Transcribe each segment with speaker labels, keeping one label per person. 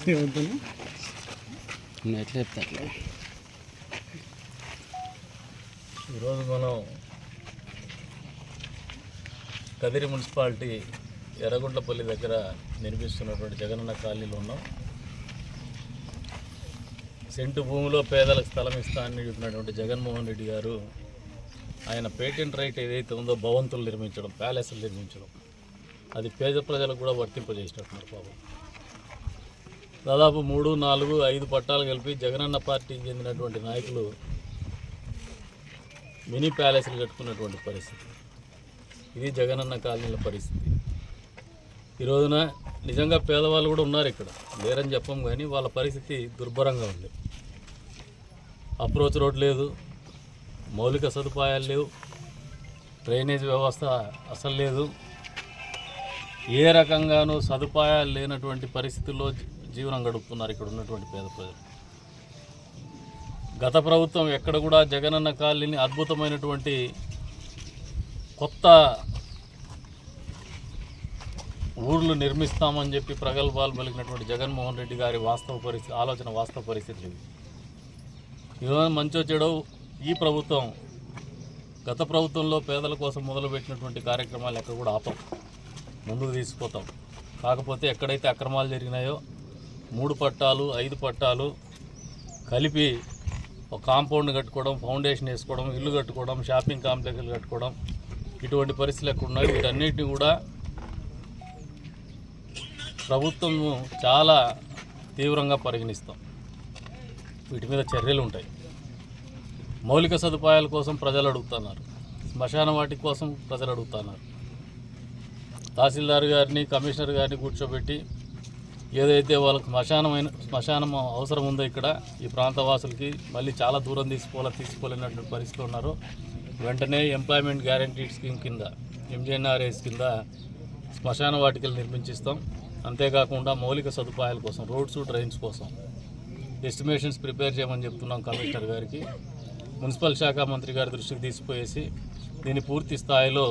Speaker 1: ఎట్లా చెప్తా
Speaker 2: ఈరోజు మనం కదిరి మున్సిపాలిటీ ఎర్రగుంట్లపల్లి దగ్గర నిర్మిస్తున్నటువంటి జగనన్న కాలనీలో ఉన్నాం. సెంటు భూమిలో పేదలకు స్థలం ఇస్తా అని చెప్పినటువంటి జగన్మోహన్ రెడ్డి గారు ఆయన పేటెంట్ రైట్ ఏదైతే ఉందో భవంతులు నిర్మించడం, ప్యాలెస్లు నిర్మించడం, అది పేద ప్రజలకు కూడా వర్తింపజేసినట్టున్నారు. పాపం దాదాపు 3, 4, 5 పట్టాలు కలిపి జగనన్న పార్టీకి చెందినటువంటి నాయకులు మినీ ప్యాలెస్లు కట్టుకున్నటువంటి పరిస్థితి. ఇది జగనన్న కాలనీల పరిస్థితి. ఈ రోజున నిజంగా పేదవాళ్ళు కూడా ఉన్నారు ఇక్కడ, లేరని చెప్పం, కానీ వాళ్ళ పరిస్థితి దుర్భరంగా ఉంది. అప్రోచ్ రోడ్ లేదు, మౌలిక సదుపాయాలు లేవు, డ్రైనేజ్ వ్యవస్థ అసలు లేదు. ఏ రకంగానూ సదుపాయాలు లేనటువంటి పరిస్థితుల్లో జీవనం గడుపుతున్నారు ఇక్కడ ఉన్నటువంటి పేద ప్రజలు. గత ప్రభుత్వం ఎక్కడ కూడా జగనన్న కాలనీని అద్భుతమైనటువంటి కొత్త ఊర్లు నిర్మిస్తామని చెప్పి ప్రగల్భాలు పలికినటువంటి జగన్మోహన్ రెడ్డి గారి వాస్తవ పరిస్థితి ఇది. ఈరోజు మంచో చెడో ఈ ప్రభుత్వం గత ప్రభుత్వంలో పేదల కోసం మొదలుపెట్టినటువంటి కార్యక్రమాలు ఎక్కడ కూడా ఆపం, ముందుకు తీసుకుపోతాం. కాకపోతే ఎక్కడైతే అక్రమాలు జరిగినాయో 3 పట్టాలు 5 పట్టాలు కలిపి ఒక కాంపౌండ్ కట్టుకోవడం, ఫౌండేషన్ వేసుకోవడం, ఇల్లు కట్టుకోవడం, షాపింగ్ కాంప్లెక్స్లు కట్టుకోవడం, ఇటువంటి పరిస్థితులు ఎక్కడ ఉన్నాయి. వీటన్నిటిని కూడా ప్రభుత్వం చాలా తీవ్రంగా పరిగణిస్తాం. వీటి మీద చర్యలు ఉంటాయి. మౌలిక సదుపాయాల కోసం ప్రజలు అడుగుతున్నారు, శ్మశాన వాటి కోసం ప్రజలు అడుగుతున్నారు. తహసీల్దార్ గారిని, కమిషనర్ గారిని కూర్చోబెట్టి ఏదైతే వాళ్ళకి శ్మశానం అవసరం ఉందో ఇక్కడ ఈ ప్రాంతవాసులకి మళ్ళీ చాలా దూరం తీసుకోలేనటువంటి పరిస్థితులు ఉన్నారు. వెంటనే ఎంప్లాయ్మెంట్ గ్యారంటీ స్కీమ్ కింద, ఎంజీఎన్ఆర్ఎస్ కింద శ్మశాన వాటికలు నిర్మించిస్తాం. అంతేకాకుండా మౌలిక సదుపాయాల కోసం, రోడ్స్, డ్రైన్స్ కోసం ఎస్టిమేషన్స్ ప్రిపేర్ చేయమని చెప్తున్నాం కమిషనర్ గారికి. మున్సిపల్ శాఖ మంత్రి గారి దృష్టికి తీసుకుపోయేసి దీన్ని పూర్తి స్థాయిలో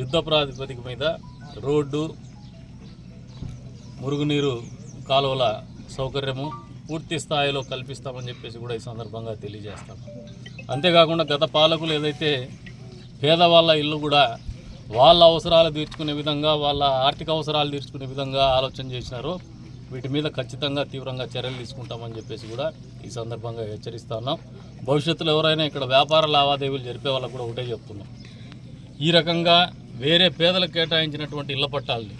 Speaker 2: యుద్ధ ప్రాతిపదిక మీద రోడ్డు, మురుగునీరు కాలువల సౌకర్యము పూర్తి స్థాయిలో కల్పిస్తామని చెప్పేసి కూడా ఈ సందర్భంగా తెలియజేస్తాం. అంతేకాకుండా గత పాలకులు ఏదైతే పేదవాళ్ళ ఇల్లు కూడా వాళ్ళ అవసరాలు తీర్చుకునే విధంగా, వాళ్ళ ఆర్థిక అవసరాలు తీర్చుకునే విధంగా ఆలోచన చేసినారో వీటి మీద ఖచ్చితంగా తీవ్రంగా చర్యలు తీసుకుంటామని చెప్పేసి కూడా ఈ సందర్భంగా హెచ్చరిస్తా ఉన్నాం. భవిష్యత్తులో ఎవరైనా ఇక్కడ వ్యాపార లావాదేవీలు జరిపే వాళ్ళకు కూడా ఒకటే చెప్తున్నాం, ఈ రకంగా వేరే పేదలకు కేటాయించినటువంటి ఇళ్ల పట్టాలని